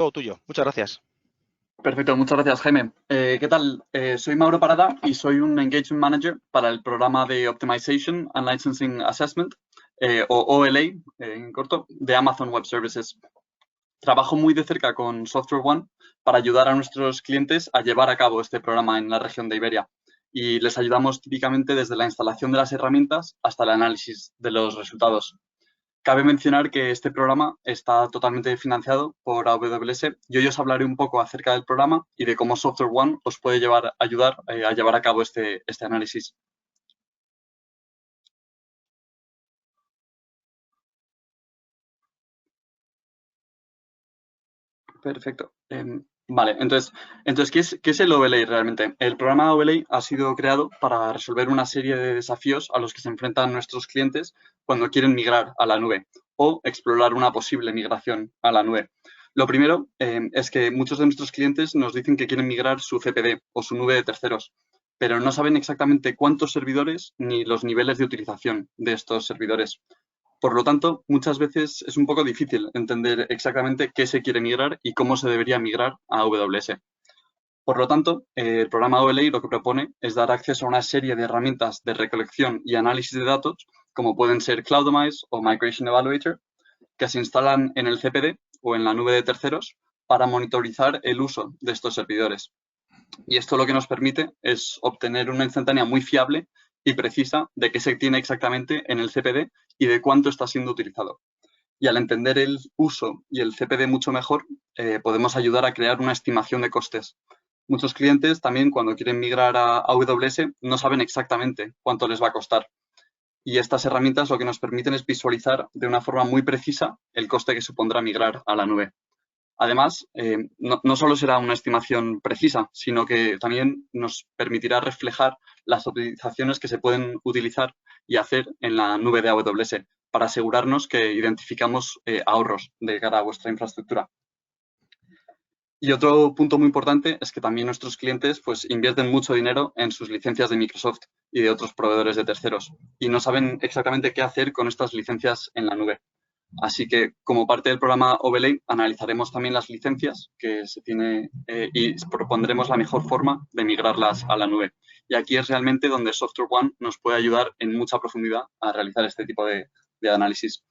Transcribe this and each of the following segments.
Todo tuyo. Muchas gracias. Perfecto, muchas gracias, Jaime. ¿Qué tal? Soy Mauro Parada y soy un Engagement Manager para el programa de Optimization and Licensing Assessment, o OLA, en corto, de Amazon Web Services. Trabajo muy de cerca con SoftwareOne para ayudar a nuestros clientes a llevar a cabo este programa en la región de Iberia. Y les ayudamos típicamente desde la instalación de las herramientas hasta el análisis de los resultados. Cabe mencionar que este programa está totalmente financiado por AWS y hoy os hablaré un poco acerca del programa y de cómo SoftwareOne os puede ayudar a llevar a cabo este análisis. Perfecto. Vale, entonces ¿qué es el OLA realmente? El programa OLA ha sido creado para resolver una serie de desafíos a los que se enfrentan nuestros clientes cuando quieren migrar a la nube o explorar una posible migración a la nube. Lo primero es que muchos de nuestros clientes nos dicen que quieren migrar su CPD o su nube de terceros, pero no saben exactamente cuántos servidores ni los niveles de utilización de estos servidores. Por lo tanto, muchas veces es un poco difícil entender exactamente qué se quiere migrar y cómo se debería migrar a AWS. Por lo tanto, el programa OLA lo que propone es dar acceso a una serie de herramientas de recolección y análisis de datos, como pueden ser Cloudomize o Migration Evaluator, que se instalan en el CPD o en la nube de terceros para monitorizar el uso de estos servidores. Y esto lo que nos permite es obtener una instantánea muy fiable y precisa de qué se tiene exactamente en el CPD y de cuánto está siendo utilizado. Y al entender el uso y el CPD mucho mejor, podemos ayudar a crear una estimación de costes. Muchos clientes también cuando quieren migrar a AWS no saben exactamente cuánto les va a costar. Y estas herramientas lo que nos permiten es visualizar de una forma muy precisa el coste que supondrá migrar a la nube. Además, no solo será una estimación precisa, sino que también nos permitirá reflejar las optimizaciones que se pueden utilizar y hacer en la nube de AWS para asegurarnos que identificamos ahorros de cara a vuestra infraestructura. Y otro punto muy importante es que también nuestros clientes pues, invierten mucho dinero en sus licencias de Microsoft y de otros proveedores de terceros y no saben exactamente qué hacer con estas licencias en la nube. Así que, como parte del programa Overlay, analizaremos también las licencias que se tiene y propondremos la mejor forma de migrarlas a la nube. Y aquí es realmente donde SoftwareOne nos puede ayudar en mucha profundidad a realizar este tipo de análisis.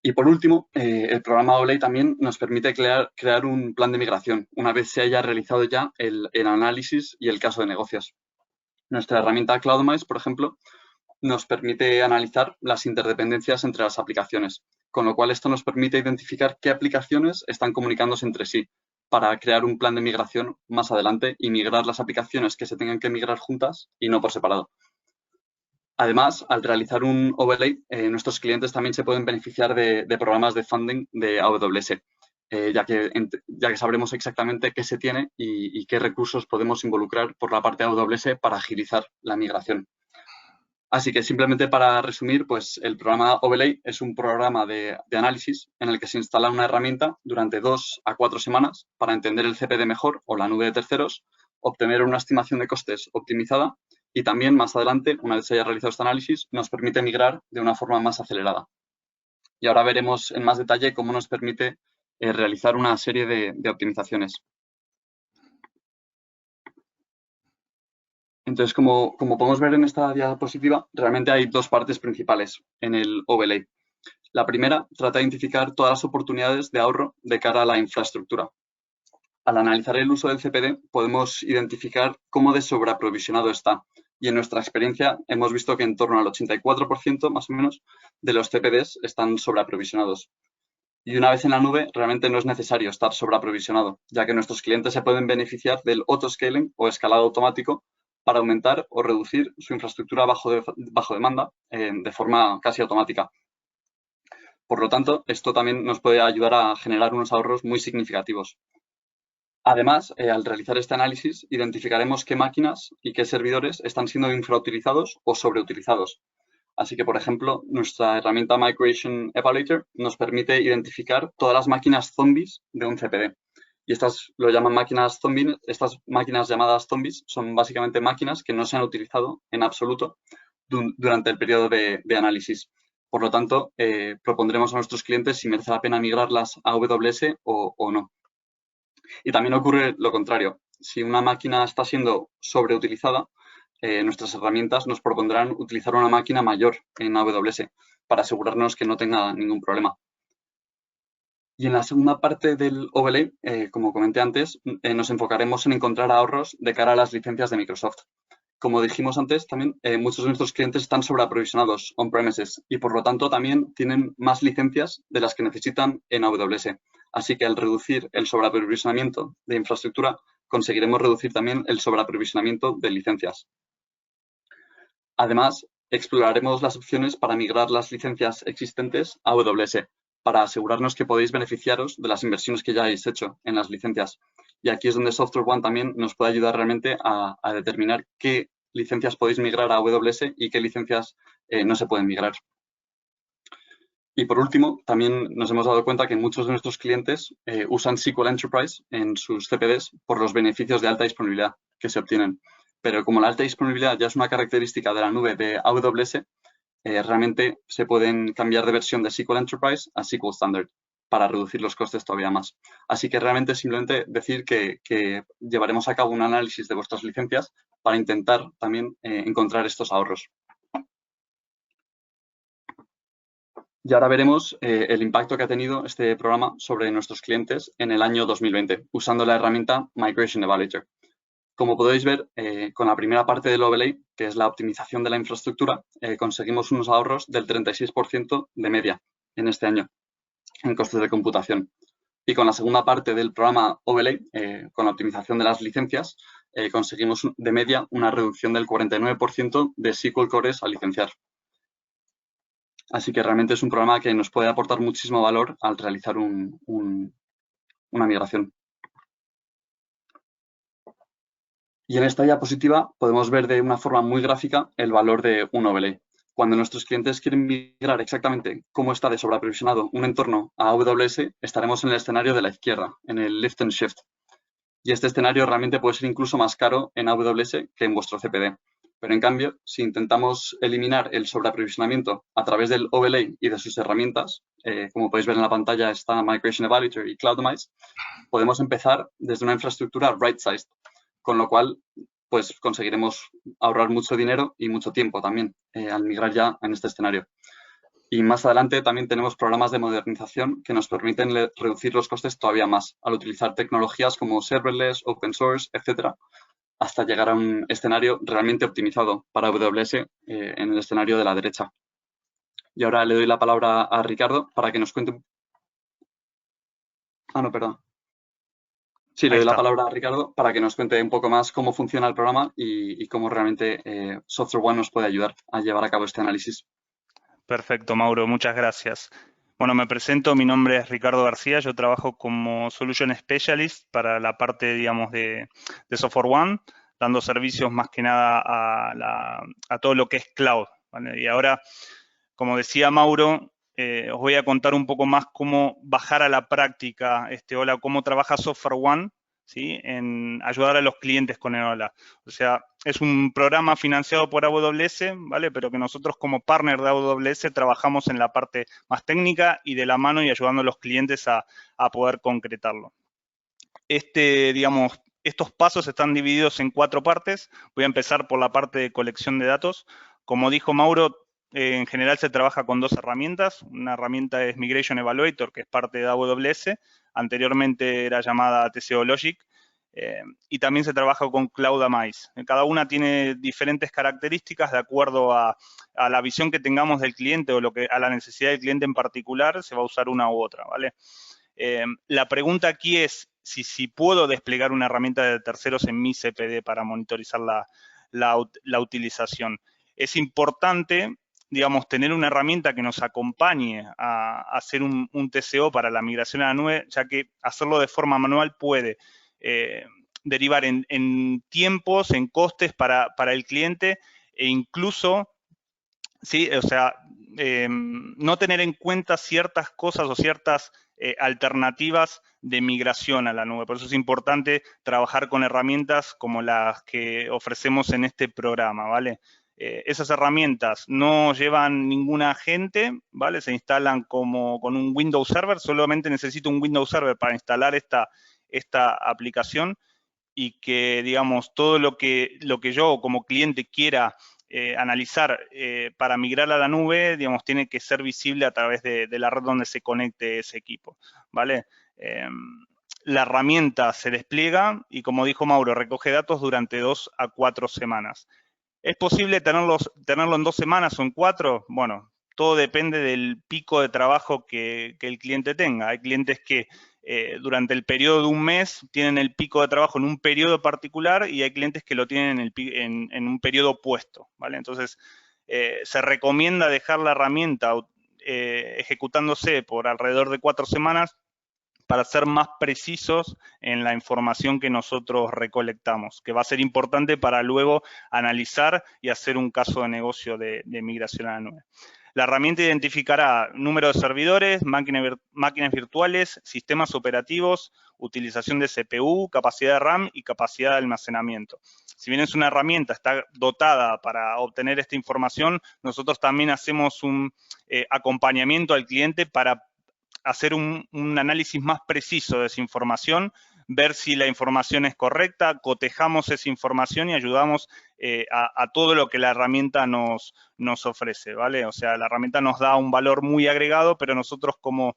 Y por último, el programa Overlay también nos permite crear un plan de migración una vez se haya realizado ya el análisis y el caso de negocios. Nuestra herramienta Cloudomize, por ejemplo, nos permite analizar las interdependencias entre las aplicaciones, con lo cual esto nos permite identificar qué aplicaciones están comunicándose entre sí para crear un plan de migración más adelante y migrar las aplicaciones que se tengan que migrar juntas y no por separado. Además, al realizar un overlay, nuestros clientes también se pueden beneficiar de programas de funding de AWS, ya que sabremos exactamente qué se tiene y qué recursos podemos involucrar por la parte de AWS para agilizar la migración. Así que simplemente para resumir, pues el programa Overlay es un programa de análisis en el que se instala una herramienta durante 2 a 4 semanas para entender el CPD mejor o la nube de terceros, obtener una estimación de costes optimizada y también más adelante, una vez se haya realizado este análisis, nos permite migrar de una forma más acelerada. Y ahora veremos en más detalle cómo nos permite realizar una serie de optimizaciones. Entonces, como podemos ver en esta diapositiva, realmente hay dos partes principales en el overlay. La primera trata de identificar todas las oportunidades de ahorro de cara a la infraestructura. Al analizar el uso del CPD, podemos identificar cómo de sobreaprovisionado está. Y en nuestra experiencia hemos visto que en torno al 84% más o menos de los CPDs están sobreaprovisionados. Y una vez en la nube, realmente no es necesario estar sobreaprovisionado, ya que nuestros clientes se pueden beneficiar del autoscaling o escalado automático para aumentar o reducir su infraestructura bajo demanda de forma casi automática. Por lo tanto, esto también nos puede ayudar a generar unos ahorros muy significativos. Además, al realizar este análisis, identificaremos qué máquinas y qué servidores están siendo infrautilizados o sobreutilizados. Así que, por ejemplo, nuestra herramienta Migration Evaluator nos permite identificar todas las máquinas zombies de un CPD. Y estas lo llaman máquinas zombies. Estas máquinas llamadas zombies son básicamente máquinas que no se han utilizado en absoluto durante el periodo de análisis. Por lo tanto, propondremos a nuestros clientes si merece la pena migrarlas a AWS o no. Y también ocurre lo contrario. Si una máquina está siendo sobreutilizada, nuestras herramientas nos propondrán utilizar una máquina mayor en AWS para asegurarnos que no tenga ningún problema. Y en la segunda parte del overlay, como comenté antes, nos enfocaremos en encontrar ahorros de cara a las licencias de Microsoft. Como dijimos antes, también muchos de nuestros clientes están sobreaprovisionados on-premises y por lo tanto también tienen más licencias de las que necesitan en AWS. Así que al reducir el sobreaprovisionamiento de infraestructura, conseguiremos reducir también el sobreaprovisionamiento de licencias. Además, exploraremos las opciones para migrar las licencias existentes a AWS, para asegurarnos que podéis beneficiaros de las inversiones que ya habéis hecho en las licencias. Y aquí es donde SoftwareOne también nos puede ayudar realmente a determinar qué licencias podéis migrar a AWS y qué licencias no se pueden migrar. Y por último, también nos hemos dado cuenta que muchos de nuestros clientes usan SQL Enterprise en sus CPDs por los beneficios de alta disponibilidad que se obtienen. Pero como la alta disponibilidad ya es una característica de la nube de AWS, realmente se pueden cambiar de versión de SQL Enterprise a SQL Standard para reducir los costes todavía más. Así que realmente simplemente decir que llevaremos a cabo un análisis de vuestras licencias para intentar también encontrar estos ahorros. Y ahora veremos el impacto que ha tenido este programa sobre nuestros clientes en el año 2020, usando la herramienta Migration Evaluator. Como podéis ver, con la primera parte del overlay, que es la optimización de la infraestructura, conseguimos unos ahorros del 36% de media en este año en costes de computación. Y con la segunda parte del programa overlay, con la optimización de las licencias, conseguimos de media una reducción del 49% de SQL cores a licenciar. Así que realmente es un programa que nos puede aportar muchísimo valor al realizar una migración. Y en esta diapositiva podemos ver de una forma muy gráfica el valor de un overlay. Cuando nuestros clientes quieren migrar exactamente cómo está de sobreaprovisionado un entorno a AWS, estaremos en el escenario de la izquierda, en el lift and shift. Y este escenario realmente puede ser incluso más caro en AWS que en vuestro CPD. Pero en cambio, si intentamos eliminar el sobreaprovisionamiento a través del overlay y de sus herramientas, como podéis ver en la pantalla está Migration Evaluator y Cloudamize, podemos empezar desde una infraestructura right-sized, con lo cual pues conseguiremos ahorrar mucho dinero y mucho tiempo también al migrar ya en este escenario. Y más adelante también tenemos programas de modernización que nos permiten reducir los costes todavía más al utilizar tecnologías como serverless, open source, etcétera, hasta llegar a un escenario realmente optimizado para AWS en el escenario de la derecha. Y ahora le doy la palabra a Ricardo para que nos cuente... Ah, no, perdón. Sí, le doy la palabra a Ricardo para que nos cuente un poco más cómo funciona el programa y cómo realmente SoftwareOne nos puede ayudar a llevar a cabo este análisis. Perfecto, Mauro, muchas gracias. Bueno, me presento, mi nombre es Ricardo García, yo trabajo como Solution Specialist para la parte, digamos, de SoftwareOne, dando servicios más que nada a todo lo que es cloud, ¿vale? Y ahora, como decía Mauro, os voy a contar un poco más cómo bajar a la práctica Ola, cómo trabaja SoftwareOne, ¿sí? En ayudar a los clientes con el Ola. O sea, es un programa financiado por AWS, ¿vale? Pero que nosotros como partner de AWS trabajamos en la parte más técnica y de la mano y ayudando a los clientes a poder concretarlo. Digamos, estos pasos están divididos en 4 partes. Voy a empezar por la parte de colección de datos. Como dijo Mauro, en general se trabaja con 2 herramientas. Una herramienta es Migration Evaluator, que es parte de AWS. Anteriormente era llamada TCO Logic. Y también se trabaja con Cloudamize. Cada una tiene diferentes características de acuerdo a la visión que tengamos del cliente o a la necesidad del cliente en particular, se va a usar una u otra, ¿vale? La pregunta aquí es si puedo desplegar una herramienta de terceros en mi CPD para monitorizar la utilización. Es importante, digamos, tener una herramienta que nos acompañe a hacer un TCO para la migración a la nube, ya que hacerlo de forma manual puede derivar en tiempos, en costes para el cliente e incluso, ¿sí? O sea, no tener en cuenta ciertas cosas o ciertas alternativas de migración a la nube. Por eso es importante trabajar con herramientas como las que ofrecemos en este programa, ¿vale? Esas herramientas no llevan ningún agente, ¿vale? Se instalan como con un Windows Server, solamente necesito un Windows Server para instalar esta aplicación y que, digamos, todo lo que yo como cliente quiera analizar para migrar a la nube, digamos, tiene que ser visible a través de la red donde se conecte ese equipo, ¿vale? La herramienta se despliega y, como dijo Mauro, recoge datos durante 2 a 4 semanas. ¿Es posible tenerlo en 2 semanas o en 4? Bueno, todo depende del pico de trabajo que el cliente tenga. Hay clientes que durante el periodo de un mes tienen el pico de trabajo en un periodo particular y hay clientes que lo tienen en un periodo opuesto, ¿vale? Entonces, se recomienda dejar la herramienta ejecutándose por alrededor de 4 semanas para ser más precisos en la información que nosotros recolectamos, que va a ser importante para luego analizar y hacer un caso de negocio de migración a la nube. La herramienta identificará número de servidores, máquinas virtuales, sistemas operativos, utilización de CPU, capacidad de RAM y capacidad de almacenamiento. Si bien es una herramienta, está dotada para obtener esta información, nosotros también hacemos un acompañamiento al cliente para hacer un análisis más preciso de esa información, ver si la información es correcta, cotejamos esa información y ayudamos a todo lo que la herramienta nos ofrece, ¿vale? O sea, la herramienta nos da un valor muy agregado, pero nosotros como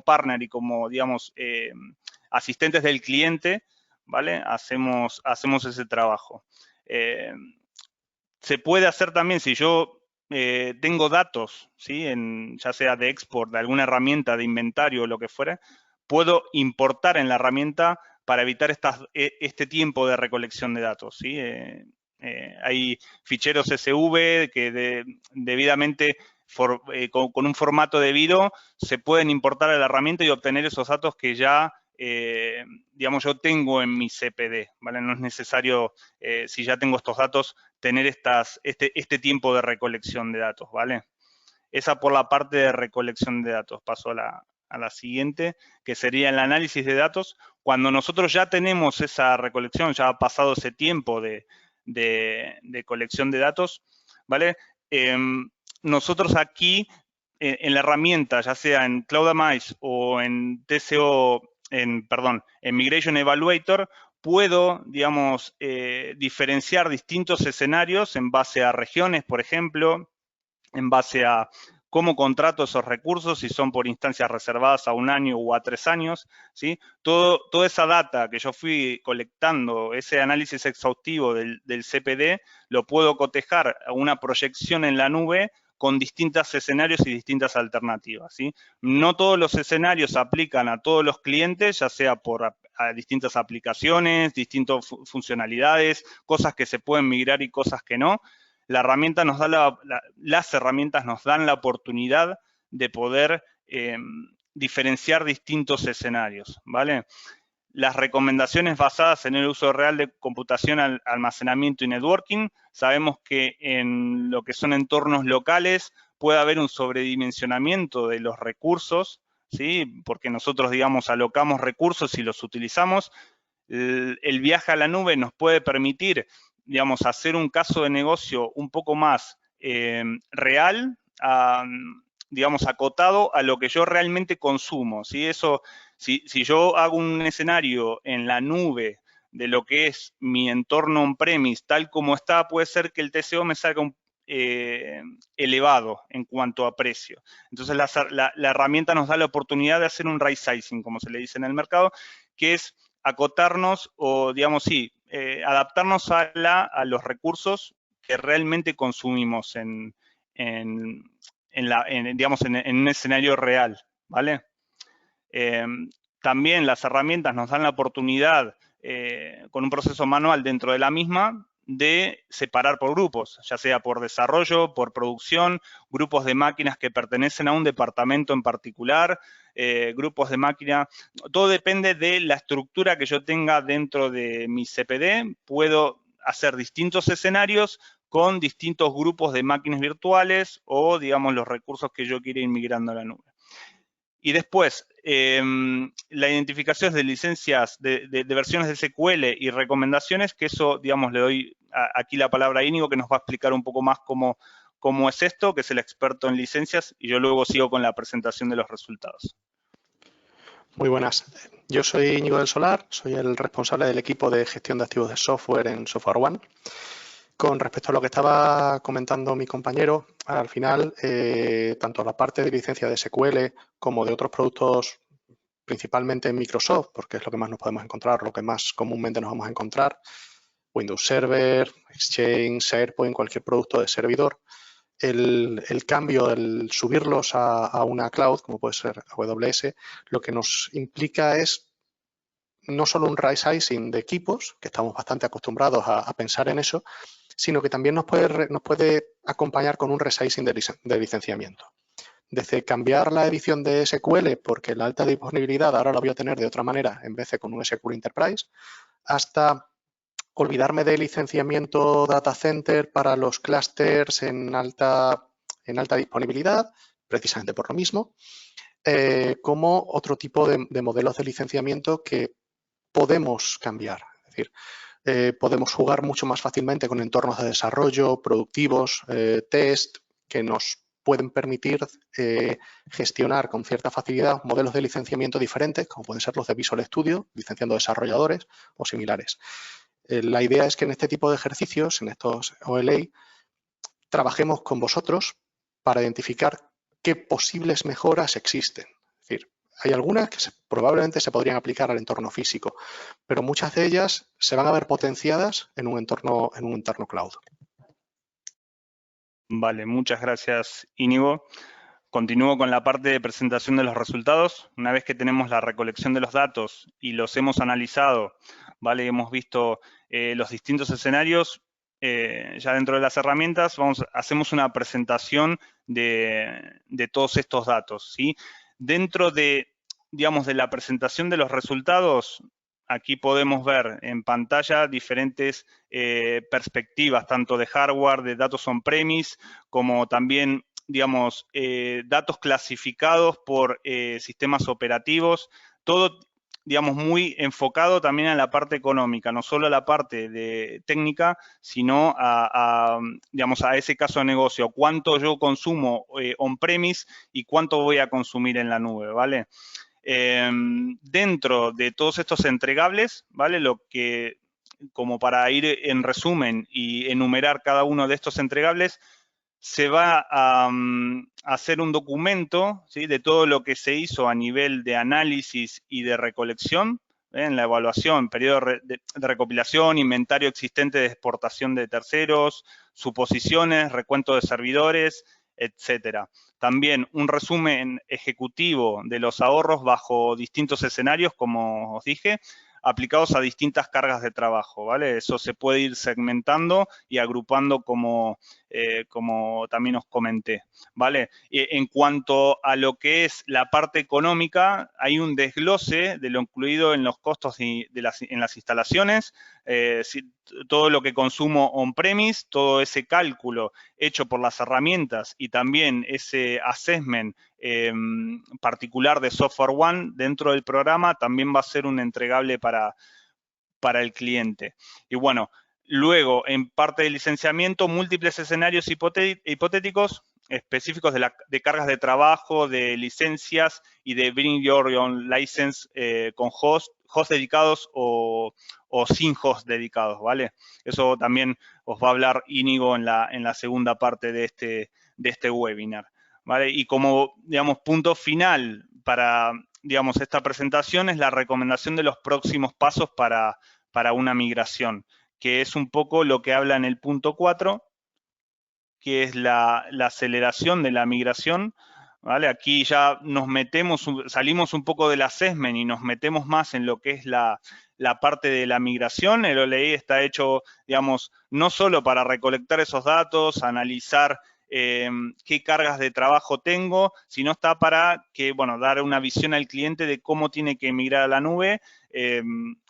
partner y como, digamos, asistentes del cliente, ¿vale? Hacemos ese trabajo. Se puede hacer también, si yo tengo datos, ¿sí? Ya sea de export, de alguna herramienta de inventario o lo que fuera, puedo importar en la herramienta para evitar este tiempo de recolección de datos, ¿sí? Hay ficheros CSV que debidamente, con un formato debido, se pueden importar a la herramienta y obtener esos datos que ya, digamos, yo tengo en mi CPD, ¿vale? No es necesario, si ya tengo estos datos, tener este tiempo de recolección de datos, ¿vale? Esa por la parte de recolección de datos. Paso a la siguiente, que sería el análisis de datos. Cuando nosotros ya tenemos esa recolección, ya ha pasado ese tiempo de colección de datos, ¿vale? Nosotros aquí, en la herramienta, ya sea en CloudAmize o en TCO, en Migration Evaluator, puedo, digamos, diferenciar distintos escenarios en base a regiones, por ejemplo, en base a cómo contrato esos recursos, si son por instancias reservadas a 1 año o a 3 años, ¿sí? Toda esa data que yo fui colectando, ese análisis exhaustivo del CPD, lo puedo cotejar a una proyección en la nube con distintos escenarios y distintas alternativas, ¿sí? No todos los escenarios aplican a todos los clientes, ya sea por a distintas aplicaciones, distintas funcionalidades, cosas que se pueden migrar y cosas que no. La herramienta nos da las herramientas nos dan la oportunidad de poder diferenciar distintos escenarios, ¿vale? Las recomendaciones basadas en el uso real de computación, almacenamiento y networking. Sabemos que en lo que son entornos locales puede haber un sobredimensionamiento de los recursos, ¿sí? Porque nosotros, digamos, alocamos recursos y los utilizamos. El viaje a la nube nos puede permitir, digamos, hacer un caso de negocio un poco más real, digamos, acotado a lo que yo realmente consumo, ¿sí? Eso, si yo hago un escenario en la nube de lo que es mi entorno on-premise, tal como está, puede ser que el TCO me salga elevado en cuanto a precio. Entonces, la herramienta nos da la oportunidad de hacer un right sizing, como se le dice en el mercado, que es acotarnos o, digamos, sí, adaptarnos a los recursos que realmente consumimos digamos, en un escenario real, ¿vale? También las herramientas nos dan la oportunidad, con un proceso manual dentro de la misma, de separar por grupos, ya sea por desarrollo, por producción, grupos de máquinas que pertenecen a un departamento en particular, grupos de máquinas. Todo depende de la estructura que yo tenga dentro de mi CPD. Puedo hacer distintos escenarios con distintos grupos de máquinas virtuales o, digamos, los recursos que yo quiera ir migrando a la nube. Y después, la identificación de licencias de versiones de SQL y recomendaciones, que eso, digamos, le doy aquí la palabra a Íñigo, que nos va a explicar un poco más cómo es esto, que es el experto en licencias, y yo luego sigo con la presentación de los resultados. Muy buenas. Yo soy Íñigo del Solar, soy el responsable del equipo de gestión de activos de software en SoftwareOne. Con respecto a lo que estaba comentando mi compañero, al final, tanto la parte de licencia de SQL como de otros productos, principalmente en Microsoft, porque es lo que más nos podemos encontrar, lo que más comúnmente nos vamos a encontrar, Windows Server, Exchange, SharePoint, cualquier producto de servidor, el cambio, el subirlos a una cloud, como puede ser AWS, lo que nos implica es no solo un right sizing de equipos, que estamos bastante acostumbrados a pensar en eso, sino que también nos puede acompañar con un resizing de licenciamiento. Desde cambiar la edición de SQL, porque la alta disponibilidad ahora la voy a tener de otra manera en vez de con un SQL Enterprise, hasta olvidarme de licenciamiento data center para los clusters en alta disponibilidad, precisamente por lo mismo, como otro tipo de modelos de licenciamiento que podemos cambiar. Es decir, podemos jugar mucho más fácilmente con entornos de desarrollo, productivos, test, que nos pueden permitir gestionar con cierta facilidad modelos de licenciamiento diferentes, como pueden ser los de Visual Studio, licenciando desarrolladores o similares. La idea es que en este tipo de ejercicios, en estos OLA, trabajemos con vosotros para identificar qué posibles mejoras existen. Es decir, hay algunas que probablemente se podrían aplicar al entorno físico, pero muchas de ellas se van a ver potenciadas en un entorno cloud. Vale, muchas gracias, Íñigo. Continúo con la parte de presentación de los resultados. Una vez que tenemos la recolección de los datos y los hemos analizado, ¿vale? Hemos visto los distintos escenarios, ya dentro de las herramientas hacemos una presentación de todos estos datos, ¿sí? Dentro de, digamos, de la presentación de los resultados, aquí podemos ver en pantalla diferentes perspectivas, tanto de hardware, de datos on-premise, como también, digamos, datos clasificados por sistemas operativos, todo, digamos, muy enfocado también a la parte económica, no solo a la parte de técnica, sino digamos, a ese caso de negocio, cuánto yo consumo on-premise y cuánto voy a consumir en la nube, ¿vale? Dentro de todos estos entregables, ¿vale? Lo que, como para ir en resumen y enumerar cada uno de estos entregables, se va a hacer un documento, ¿sí? De todo lo que se hizo a nivel de análisis y de recolección, en la evaluación, periodo de recopilación, inventario existente de exportación de terceros, suposiciones, recuento de servidores, etcétera. También un resumen ejecutivo de los ahorros bajo distintos escenarios, como os dije, aplicados a distintas cargas de trabajo, ¿vale? Eso se puede ir segmentando y agrupando como también os comenté, ¿vale? En cuanto a lo que es la parte económica, hay un desglose de lo incluido en los costos en las instalaciones, todo lo que consumo on-premise, todo ese cálculo hecho por las herramientas y también ese assessment particular de SoftwareOne dentro del programa también va a ser un entregable para el cliente. Y bueno, luego, en parte de licenciamiento, múltiples escenarios hipotéticos específicos de cargas de trabajo, de licencias y de Bring Your Own License con host dedicados o sin host dedicados, ¿vale? Eso también os va a hablar Íñigo en la segunda parte de este webinar, ¿vale? Y como, digamos, punto final para, digamos, esta presentación es la recomendación de los próximos pasos para una migración, que es un poco lo que habla en el punto 4, que es la aceleración de la migración, ¿vale? Aquí ya nos metemos, salimos un poco del assessment y nos metemos más en lo que es la parte de la migración. El OLA está hecho, digamos, no solo para recolectar esos datos, analizar qué cargas de trabajo tengo, sino está para que, bueno, dar una visión al cliente de cómo tiene que migrar a la nube.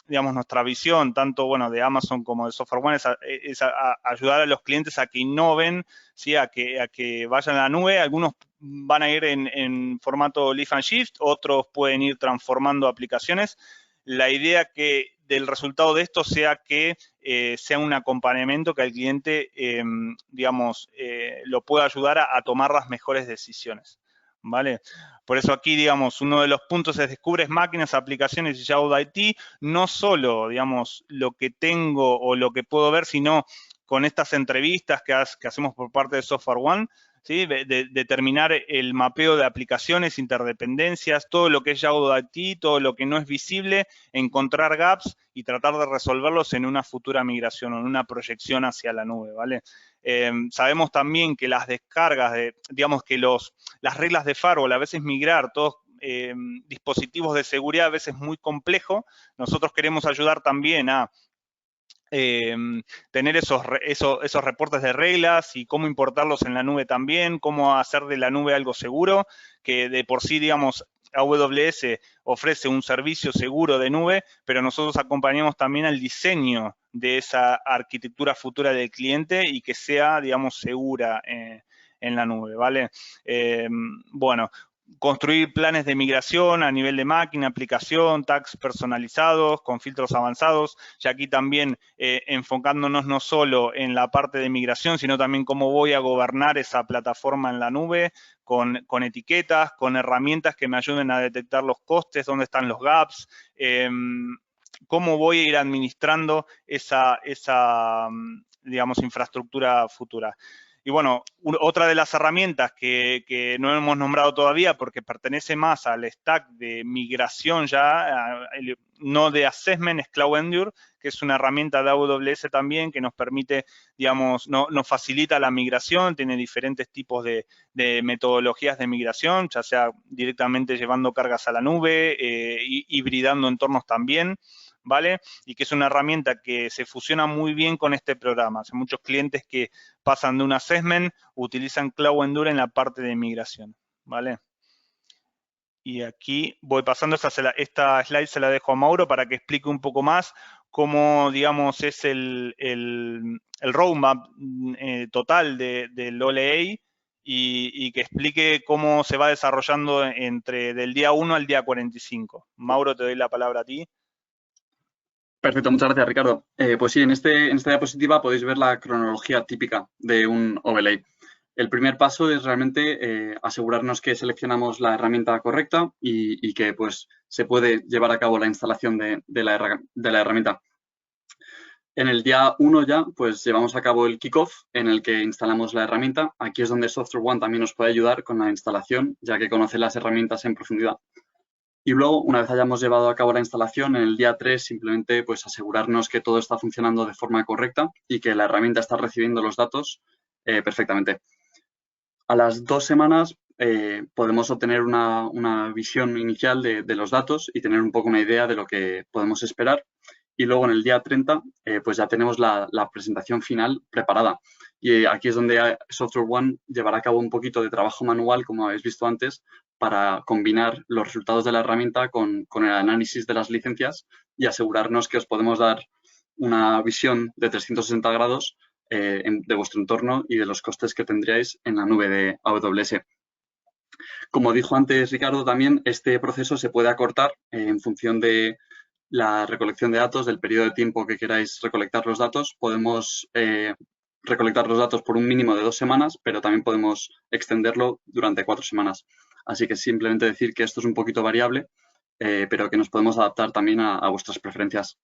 Digamos, nuestra visión, tanto, bueno, de Amazon como de SoftwareOne, es ayudar a los clientes a que innoven, ¿sí? a que vayan a la nube. Algunos van a ir en formato lift and shift, otros pueden ir transformando aplicaciones. La idea que del resultado de esto sea que sea un acompañamiento que al cliente, digamos, lo pueda ayudar a tomar las mejores decisiones, ¿vale? Por eso aquí, digamos, uno de los puntos es descubres máquinas, aplicaciones y Yahoo IT, no solo, digamos, lo que tengo o lo que puedo ver, sino con estas entrevistas que hacemos por parte de SoftwareOne, ¿sí? Determinar el mapeo de aplicaciones, interdependencias, todo lo que es Yahoo IT, todo lo que no es visible, encontrar gaps y tratar de resolverlos en una futura migración o en una proyección hacia la nube, ¿vale? Sabemos también que las descargas, digamos que las reglas de firewall, a veces migrar todos dispositivos de seguridad a veces es muy complejo. Nosotros queremos ayudar también a tener esos reportes de reglas y cómo importarlos en la nube también, cómo hacer de la nube algo seguro, que de por sí, digamos, AWS ofrece un servicio seguro de nube, pero nosotros acompañamos también al diseño de esa arquitectura futura del cliente y que sea, digamos, segura en la nube, ¿vale? Bueno, construir planes de migración a nivel de máquina, aplicación, tags personalizados, con filtros avanzados, y aquí también enfocándonos no solo en la parte de migración, sino también cómo voy a gobernar esa plataforma en la nube, con etiquetas, con herramientas que me ayuden a detectar los costes, dónde están los gaps, cómo voy a ir administrando esa digamos, infraestructura futura. Y bueno, otra de las herramientas que no hemos nombrado todavía porque pertenece más al stack de migración ya, no de assessment, es Cloud Endure, que es una herramienta de AWS también que nos permite, digamos, nos facilita la migración, tiene diferentes tipos de metodologías de migración, ya sea directamente llevando cargas a la nube, hibridando entornos también, ¿vale? Y que es una herramienta que se fusiona muy bien con este programa. Hay muchos clientes que pasan de un assessment, utilizan Cloud Endure en la parte de migración, ¿vale? Y aquí voy pasando, esta slide se la dejo a Mauro para que explique un poco más cómo, digamos, es el roadmap total del OLE y que explique cómo se va desarrollando del día 1 al día 45. Mauro, te doy la palabra a ti. Perfecto, muchas gracias, Ricardo. Pues sí, en esta diapositiva podéis ver la cronología típica de un overlay. El primer paso es realmente asegurarnos que seleccionamos la herramienta correcta y que pues, se puede llevar a cabo la instalación de la herramienta. En el día 1 ya, pues llevamos a cabo el kickoff en el que instalamos la herramienta. Aquí es donde SoftwareOne también nos puede ayudar con la instalación, ya que conoce las herramientas en profundidad. Y luego, una vez hayamos llevado a cabo la instalación, en el día 3 simplemente pues asegurarnos que todo está funcionando de forma correcta y que la herramienta está recibiendo los datos perfectamente. A las 2 semanas podemos obtener una visión inicial de los datos y tener un poco una idea de lo que podemos esperar. Y luego en el día 30 pues ya tenemos la presentación final preparada. Y aquí es donde SoftwareOne llevará a cabo un poquito de trabajo manual, como habéis visto antes, para combinar los resultados de la herramienta con el análisis de las licencias y asegurarnos que os podemos dar una visión de 360 grados de vuestro entorno y de los costes que tendríais en la nube de AWS. Como dijo antes Ricardo, también este proceso se puede acortar en función de la recolección de datos, del periodo de tiempo que queráis recolectar los datos. Podemos recolectar los datos por un mínimo de 2 semanas, pero también podemos extenderlo durante 4 semanas. Así que simplemente decir que esto es un poquito variable, pero que nos podemos adaptar también a vuestras preferencias.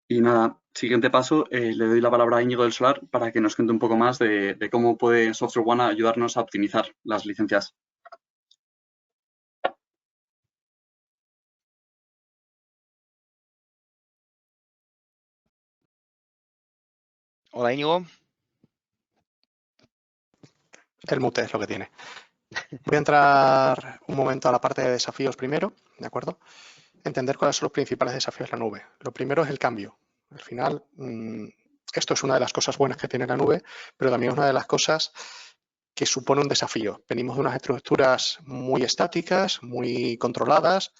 Y nada, siguiente paso, le doy la palabra a Íñigo del Solar para que nos cuente un poco más de cómo puede SoftwareOne ayudarnos a optimizar las licencias. Hola, Íñigo. El mute es lo que tiene. Voy a entrar un momento a la parte de desafíos primero, ¿de acuerdo? Entender cuáles son los principales desafíos de la nube. Lo primero es el cambio. Al final, esto es una de las cosas buenas que tiene la nube, pero también es una de las cosas que supone un desafío. Venimos de unas estructuras muy estáticas, muy controladas,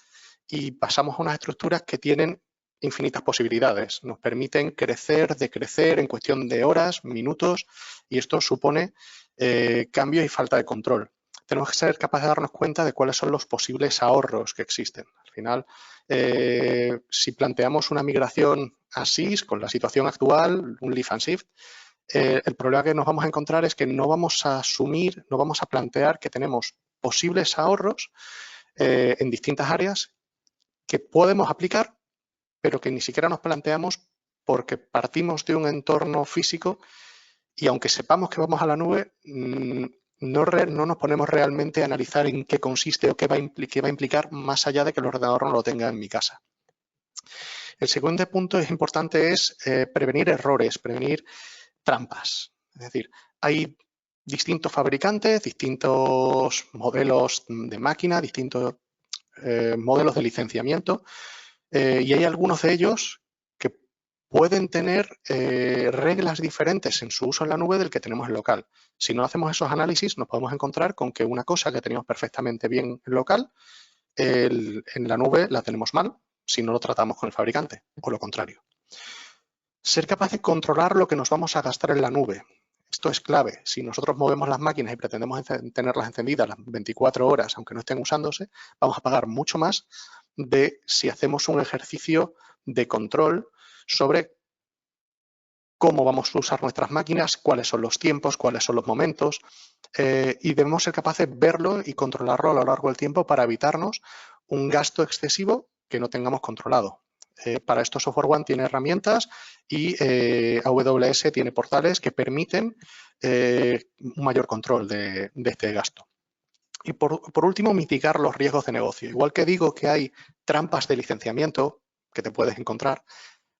y pasamos a unas estructuras que tienen infinitas posibilidades. Nos permiten crecer, decrecer en cuestión de horas, minutos, y esto supone cambios y falta de control. Tenemos que ser capaces de darnos cuenta de cuáles son los posibles ahorros que existen. Al final, Si planteamos una migración a SIS con la situación actual, un lift and shift, el problema que nos vamos a encontrar es que no vamos a asumir, no vamos a plantear que tenemos posibles ahorros en distintas áreas que podemos aplicar, pero que ni siquiera nos planteamos porque partimos de un entorno físico y aunque sepamos que vamos a la nube, no nos ponemos realmente a analizar en qué consiste o qué va a implicar más allá de que el ordenador no lo tenga en mi casa. El segundo punto importante es prevenir errores, prevenir trampas. Es decir, hay distintos fabricantes, distintos modelos de máquina, distintos modelos de licenciamiento y hay algunos de ellos que pueden tener reglas diferentes en su uso en la nube del que tenemos en local. Si no hacemos esos análisis, nos podemos encontrar con que una cosa que teníamos perfectamente bien en local, en la nube la tenemos mal si no lo tratamos con el fabricante, o lo contrario. Ser capaz de controlar lo que nos vamos a gastar en la nube. Esto es clave. Si nosotros movemos las máquinas y pretendemos tenerlas encendidas las 24 horas, aunque no estén usándose, vamos a pagar mucho más de si hacemos un ejercicio de control sobre cómo vamos a usar nuestras máquinas, cuáles son los tiempos, cuáles son los momentos, y debemos ser capaces de verlo y controlarlo a lo largo del tiempo para evitarnos un gasto excesivo que no tengamos controlado. Para esto SoftwareOne tiene herramientas y AWS tiene portales que permiten un mayor control de este gasto. Y por último, mitigar los riesgos de negocio. Igual que digo que hay trampas de licenciamiento que te puedes encontrar,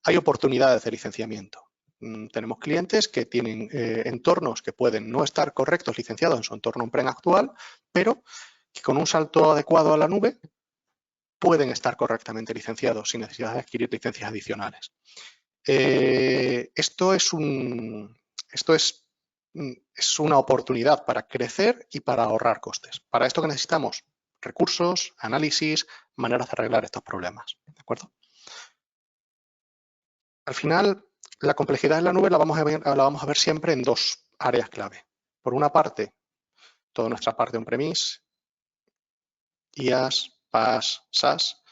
hay oportunidades de licenciamiento. Tenemos clientes que tienen entornos que pueden no estar correctos licenciados en su entorno on-prem actual, pero que con un salto adecuado a la nube pueden estar correctamente licenciados sin necesidad de adquirir licencias adicionales. Esto es una oportunidad para crecer y para ahorrar costes. Para esto que necesitamos recursos, análisis, maneras de arreglar estos problemas. ¿De acuerdo? Al final, la complejidad en la nube la vamos a ver siempre en dos áreas clave. Por una parte, toda nuestra parte on-premise, IaaS, PaaS, SaaS.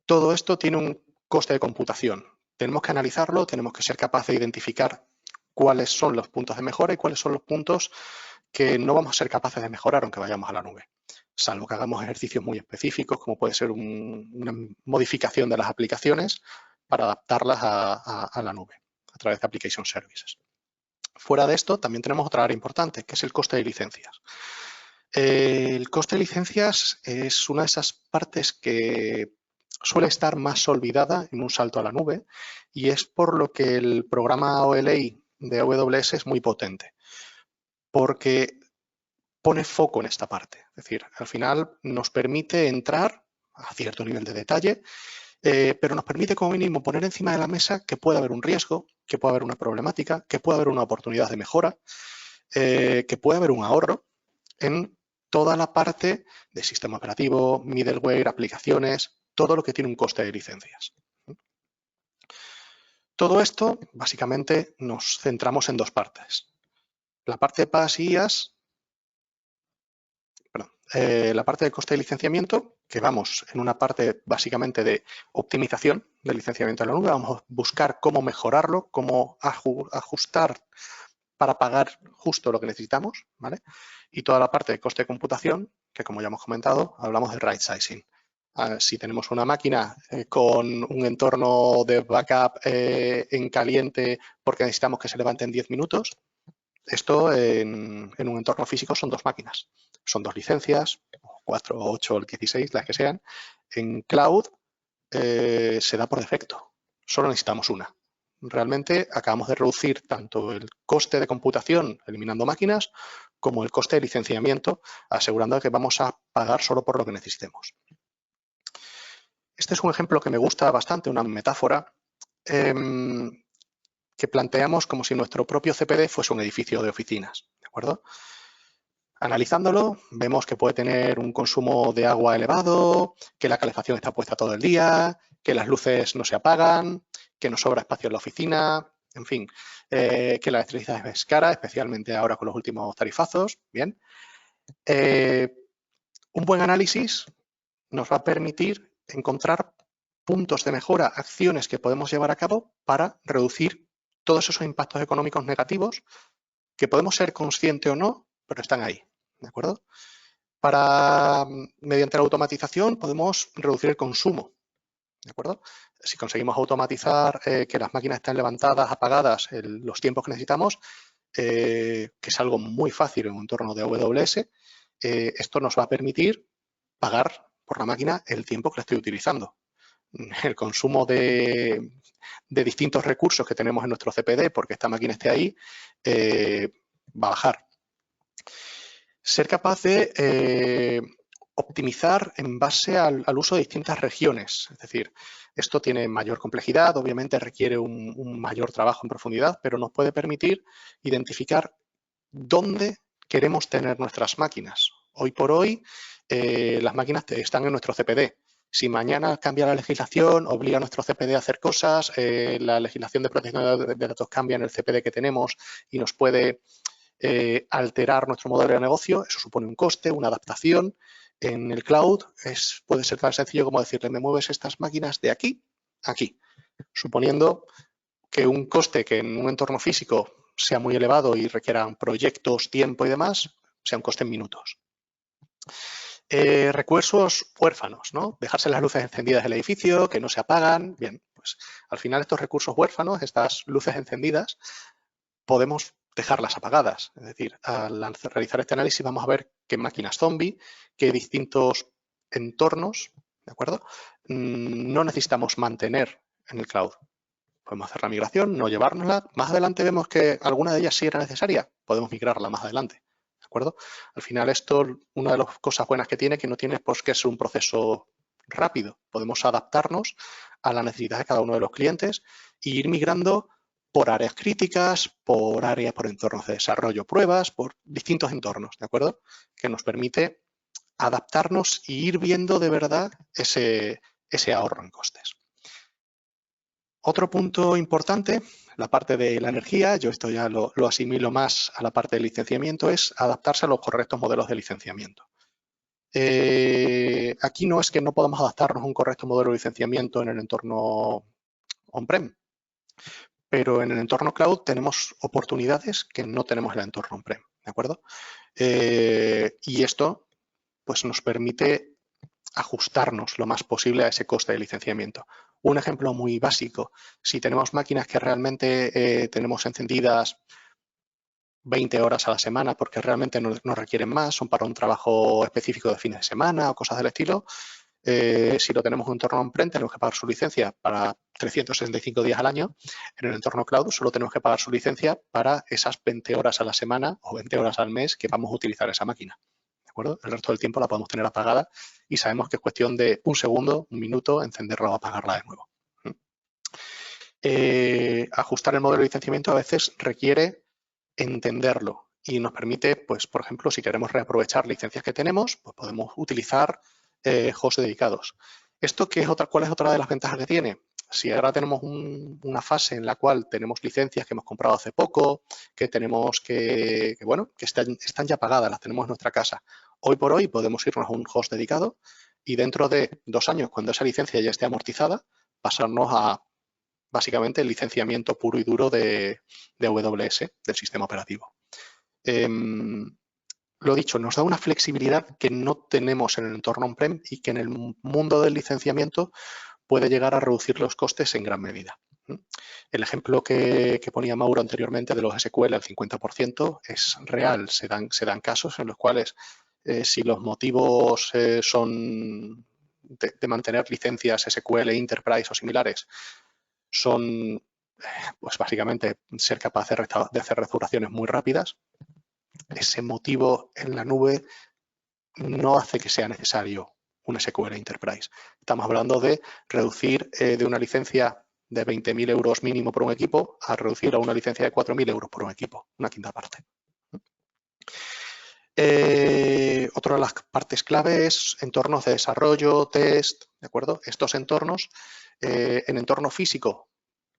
Todo esto tiene un coste de computación. Tenemos que analizarlo, tenemos que ser capaces de identificar cuáles son los puntos de mejora y cuáles son los puntos que no vamos a ser capaces de mejorar aunque vayamos a la nube, salvo que hagamos ejercicios muy específicos, como puede ser una modificación de las aplicaciones para adaptarlas a la nube a través de Application Services. Fuera de esto, también tenemos otra área importante, que es el coste de licencias. El coste de licencias es una de esas partes que suele estar más olvidada en un salto a la nube y es por lo que el programa OLA de AWS es muy potente, porque pone foco en esta parte. Es decir, al final nos permite entrar a cierto nivel de detalle, pero nos permite como mínimo poner encima de la mesa que puede haber un riesgo, que puede haber una problemática, que puede haber una oportunidad de mejora, que puede haber un ahorro en toda la parte de sistema operativo, middleware, aplicaciones, todo lo que tiene un coste de licencias. Todo esto, básicamente, nos centramos en dos partes. La parte de PaaS y IaaS, la parte de coste de licenciamiento, que vamos en una parte básicamente de optimización del licenciamiento de la nube, vamos a buscar cómo mejorarlo, cómo ajustar para pagar justo lo que necesitamos, ¿vale? Y toda la parte de coste de computación, que como ya hemos comentado, hablamos de right sizing. Si tenemos una máquina con un entorno de backup en caliente porque necesitamos que se levante en 10 minutos, esto en un entorno físico son dos máquinas. Son dos licencias, 4, 8, 16, las que sean. En cloud se da por defecto. Solo necesitamos una. Realmente acabamos de reducir tanto el coste de computación eliminando máquinas como el coste de licenciamiento, asegurando que vamos a pagar solo por lo que necesitemos. Este es un ejemplo que me gusta bastante, una metáfora que planteamos como si nuestro propio CPD fuese un edificio de oficinas, ¿de acuerdo? Analizándolo, vemos que puede tener un consumo de agua elevado, que la calefacción está puesta todo el día, que las luces no se apagan, que nos sobra espacio en la oficina, en fin, que la electricidad es cara, especialmente ahora con los últimos tarifazos. Bien, un buen análisis nos va a permitir encontrar puntos de mejora, acciones que podemos llevar a cabo para reducir todos esos impactos económicos negativos que podemos ser conscientes o no, pero están ahí, ¿de acuerdo? Mediante la automatización podemos reducir el consumo, ¿de acuerdo? Si conseguimos automatizar que las máquinas estén levantadas, apagadas, los tiempos que necesitamos, que es algo muy fácil en un entorno de AWS, esto nos va a permitir pagar por la máquina el tiempo que la estoy utilizando. El consumo de distintos recursos que tenemos en nuestro CPD, porque esta máquina esté ahí, va a bajar. Ser capaz de optimizar en base al uso de distintas regiones. Es decir, esto tiene mayor complejidad, obviamente requiere un mayor trabajo en profundidad, pero nos puede permitir identificar dónde queremos tener nuestras máquinas. Hoy por hoy, las máquinas están en nuestro CPD. Si mañana cambia la legislación, obliga a nuestro CPD a hacer cosas, la legislación de protección de datos cambia en el CPD que tenemos y nos puede alterar nuestro modelo de negocio, eso supone un coste, una adaptación. En el cloud puede ser tan sencillo como decirle, me mueves estas máquinas de aquí a aquí, suponiendo que un coste que en un entorno físico sea muy elevado y requieran proyectos, tiempo y demás, sea un coste en minutos. Recursos huérfanos, ¿no? Dejarse las luces encendidas del edificio, que no se apagan. Bien, pues al final estos recursos huérfanos, estas luces encendidas, podemos dejarlas apagadas. Es decir, al realizar este análisis vamos a ver qué máquinas zombie, qué distintos entornos, ¿de acuerdo? No necesitamos mantener en el cloud. Podemos hacer la migración, no llevárnosla. Más adelante vemos que alguna de ellas sí era necesaria. Podemos migrarla más adelante. ¿De acuerdo? Al final esto, una de las cosas buenas que tiene, que no tiene pues, que es un proceso rápido. Podemos adaptarnos a la necesidad de cada uno de los clientes e ir migrando por áreas críticas, por entornos de desarrollo, pruebas, por distintos entornos, ¿de acuerdo? Que nos permite adaptarnos e ir viendo de verdad ese ahorro en costes. Otro punto importante, la parte de la energía, yo esto ya lo asimilo más a la parte de licenciamiento, es adaptarse a los correctos modelos de licenciamiento. Aquí no es que no podamos adaptarnos a un correcto modelo de licenciamiento en el entorno on-prem, pero en el entorno cloud tenemos oportunidades que no tenemos en el entorno on-prem, ¿de acuerdo? Y esto pues, nos permite ajustarnos lo más posible a ese coste de licenciamiento. Un ejemplo muy básico, si tenemos máquinas que realmente tenemos encendidas 20 horas a la semana porque realmente no requieren más, son para un trabajo específico de fines de semana o cosas del estilo, si lo tenemos en un entorno on-prem tenemos que pagar su licencia para 365 días al año. En el entorno cloud solo tenemos que pagar su licencia para esas 20 horas a la semana o 20 horas al mes que vamos a utilizar esa máquina. ¿De acuerdo? El resto del tiempo la podemos tener apagada y sabemos que es cuestión de un segundo, un minuto, encenderla o apagarla de nuevo. Ajustar el modelo de licenciamiento a veces requiere entenderlo y nos permite, pues, por ejemplo, si queremos reaprovechar licencias que tenemos, pues podemos utilizar hosts dedicados. ¿Cuál es otra de las ventajas que tiene? Si ahora tenemos una fase en la cual tenemos licencias que hemos comprado hace poco, que tenemos que están ya pagadas, las tenemos en nuestra casa. Hoy por hoy podemos irnos a un host dedicado y dentro de 2 años, cuando esa licencia ya esté amortizada, pasarnos a básicamente el licenciamiento puro y duro de AWS, del sistema operativo. Lo dicho, nos da una flexibilidad que no tenemos en el entorno on-prem y que en el mundo del licenciamiento puede llegar a reducir los costes en gran medida. El ejemplo que ponía Mauro anteriormente de los SQL al 50% es real. Se dan casos en los cuales si los motivos son de mantener licencias SQL, Enterprise o similares, son pues básicamente ser capaz de hacer restauraciones muy rápidas, ese motivo en la nube no hace que sea necesario un SQL Enterprise. Estamos hablando de reducir de una licencia de 20.000 euros mínimo por un equipo a reducir a una licencia de 4.000 euros por un equipo, una quinta parte. Otra de las partes clave es entornos de desarrollo, test, ¿de acuerdo? Estos entornos, en entorno físico,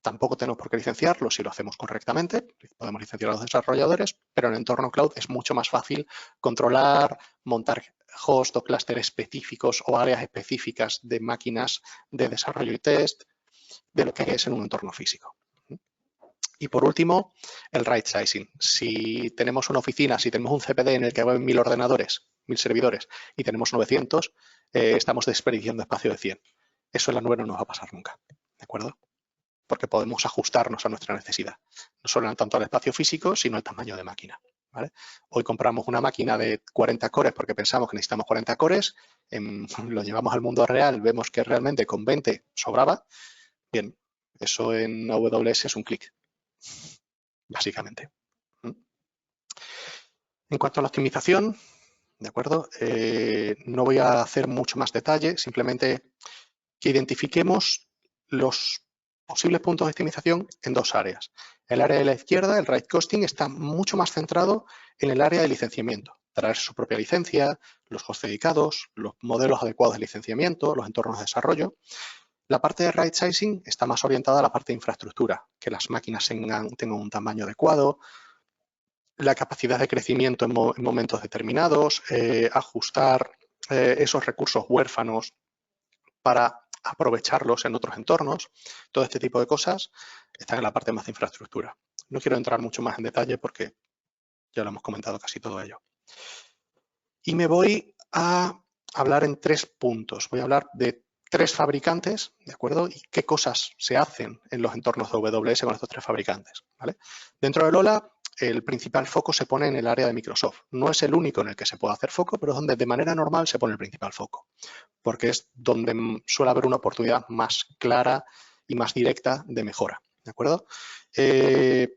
Tampoco tenemos por qué licenciarlo si lo hacemos correctamente. Podemos licenciar a los desarrolladores, pero en el entorno cloud es mucho más fácil controlar, montar host o clúster específicos o áreas específicas de máquinas de desarrollo y test de lo que es en un entorno físico. Y por último, el right sizing. Si tenemos una oficina, si tenemos un CPD en el que hay 1000 ordenadores, 1000 servidores y tenemos 900, estamos desperdiciando espacio de 100. Eso en la nube no nos va a pasar nunca, ¿de acuerdo? Porque podemos ajustarnos a nuestra necesidad, no solo tanto al espacio físico, sino al tamaño de máquina, ¿vale? Hoy compramos una máquina de 40 cores porque pensamos que necesitamos 40 cores, lo llevamos al mundo real, vemos que realmente con 20 sobraba. Bien, eso en AWS es un clic, básicamente. En cuanto a la optimización, ¿de acuerdo? No voy a hacer mucho más detalle, simplemente que identifiquemos los posibles puntos de optimización en dos áreas. El área de la izquierda, el right costing, está mucho más centrado en el área de licenciamiento. Traer su propia licencia, los hosts dedicados, los modelos adecuados de licenciamiento, los entornos de desarrollo. La parte de right sizing está más orientada a la parte de infraestructura, que las máquinas tengan un tamaño adecuado, la capacidad de crecimiento en momentos determinados, ajustar esos recursos huérfanos para aprovecharlos en otros entornos. Todo este tipo de cosas están en la parte más de infraestructura. No quiero entrar mucho más en detalle porque ya lo hemos comentado casi todo ello. Y me voy a hablar en 3 puntos. Voy a hablar de 3 fabricantes, ¿de acuerdo? Y qué cosas se hacen en los entornos de AWS con estos 3 fabricantes, ¿vale? Dentro de Lola, el principal foco se pone en el área de Microsoft. No es el único en el que se puede hacer foco, pero es donde de manera normal se pone el principal foco, porque es donde suele haber una oportunidad más clara y más directa de mejora, ¿de acuerdo? ¿Qué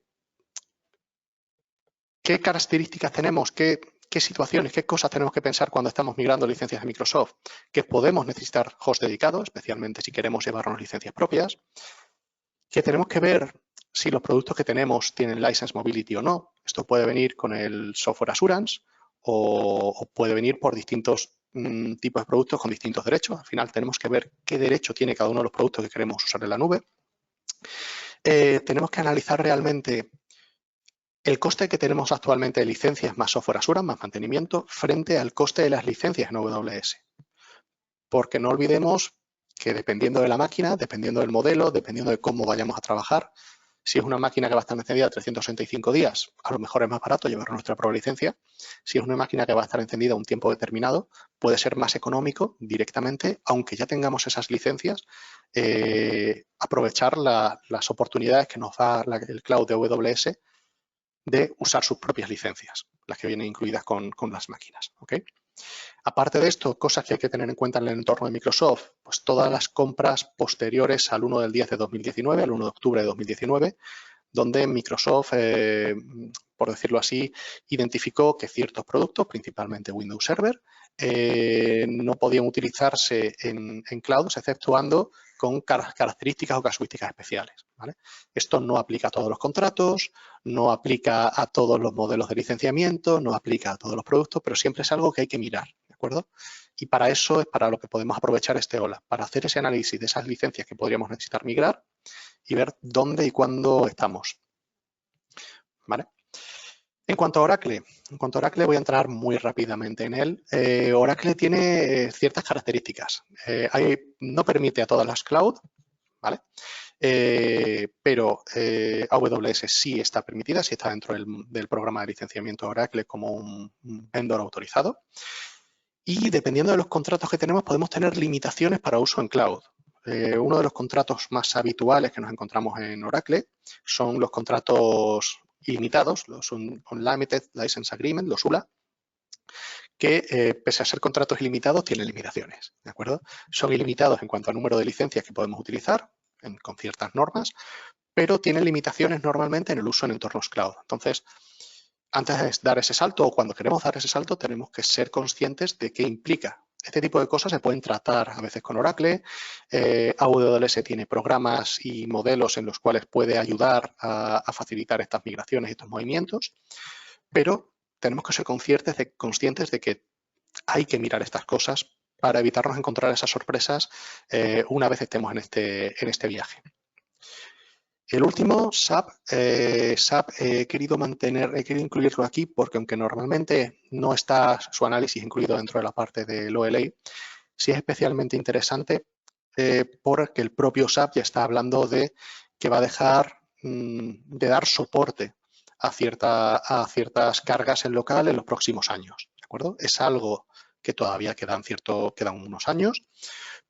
características tenemos? ¿Qué situaciones, qué cosas tenemos que pensar cuando estamos migrando licencias de Microsoft? Que podemos necesitar host dedicados, especialmente si queremos llevarnos licencias propias. Que tenemos que ver si los productos que tenemos tienen license mobility o no. Esto puede venir con el software assurance o puede venir por distintos tipos de productos con distintos derechos. Al final tenemos que ver qué derecho tiene cada uno de los productos que queremos usar en la nube. Tenemos que analizar realmente el coste que tenemos actualmente de licencias más software assurance, más mantenimiento, frente al coste de las licencias en AWS. Porque no olvidemos que dependiendo de la máquina, dependiendo del modelo, dependiendo de cómo vayamos a trabajar, si es una máquina que va a estar encendida 365 días, a lo mejor es más barato llevar nuestra propia licencia. Si es una máquina que va a estar encendida un tiempo determinado, puede ser más económico directamente, aunque ya tengamos esas licencias, aprovechar las oportunidades que nos da el cloud de AWS de usar sus propias licencias, las que vienen incluidas con las máquinas, ¿ok? Aparte de esto, cosas que hay que tener en cuenta en el entorno de Microsoft, pues todas las compras posteriores al 1 del 10 de 2019, al 1 de octubre de 2019, donde Microsoft, por decirlo así, identificó que ciertos productos, principalmente Windows Server, no podían utilizarse en clouds, exceptuando con características o casuísticas especiales, ¿vale? Esto no aplica a todos los contratos, no aplica a todos los modelos de licenciamiento, no aplica a todos los productos, pero siempre es algo que hay que mirar, ¿de acuerdo? Y para eso es para lo que podemos aprovechar este OLA, para hacer ese análisis de esas licencias que podríamos necesitar migrar y ver dónde y cuándo estamos, ¿vale? En cuanto a Oracle voy a entrar muy rápidamente en él. Oracle tiene ciertas características. No permite a todas las cloud, ¿vale? Pero AWS sí está permitida, sí está dentro del programa de licenciamiento de Oracle como un vendor autorizado. Y dependiendo de los contratos que tenemos, podemos tener limitaciones para uso en cloud. Uno de los contratos más habituales que nos encontramos en Oracle son los contratos ilimitados, los Unlimited License Agreement, los ULA, que pese a ser contratos ilimitados, tienen limitaciones, ¿de acuerdo? Son ilimitados en cuanto al número de licencias que podemos utilizar con ciertas normas, pero tienen limitaciones normalmente en el uso en entornos cloud. Entonces, antes de dar ese salto o cuando queremos dar ese salto, tenemos que ser conscientes de qué implica. Este tipo de cosas se pueden tratar a veces con Oracle. AWS tiene programas y modelos en los cuales puede ayudar a facilitar estas migraciones y estos movimientos, pero tenemos que ser conscientes de que hay que mirar estas cosas para evitarnos encontrar esas sorpresas una vez estemos en este viaje. El último, SAP. SAP he querido incluirlo aquí porque aunque normalmente no está su análisis incluido dentro de la parte del OLA, sí es especialmente interesante porque el propio SAP ya está hablando de que va a dejar de dar soporte a ciertas cargas en local en los próximos años. ¿De acuerdo? Es algo que todavía quedan unos años,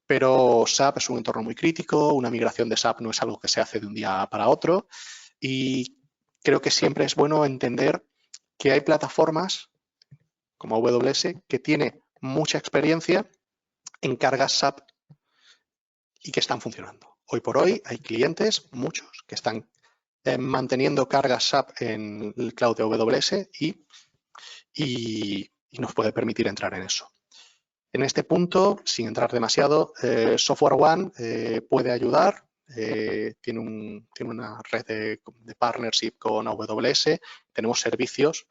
pero SAP es un entorno muy crítico, una migración de SAP no es algo que se hace de un día para otro y creo que siempre es bueno entender que hay plataformas como AWS que tiene mucha experiencia en cargas SAP y que están funcionando. Hoy por hoy hay clientes, muchos, que están manteniendo cargas SAP en el cloud de AWS y nos puede permitir entrar en eso. En este punto, sin entrar demasiado, SoftwareOne puede ayudar. Tiene una red de partnership con AWS. Tenemos servicios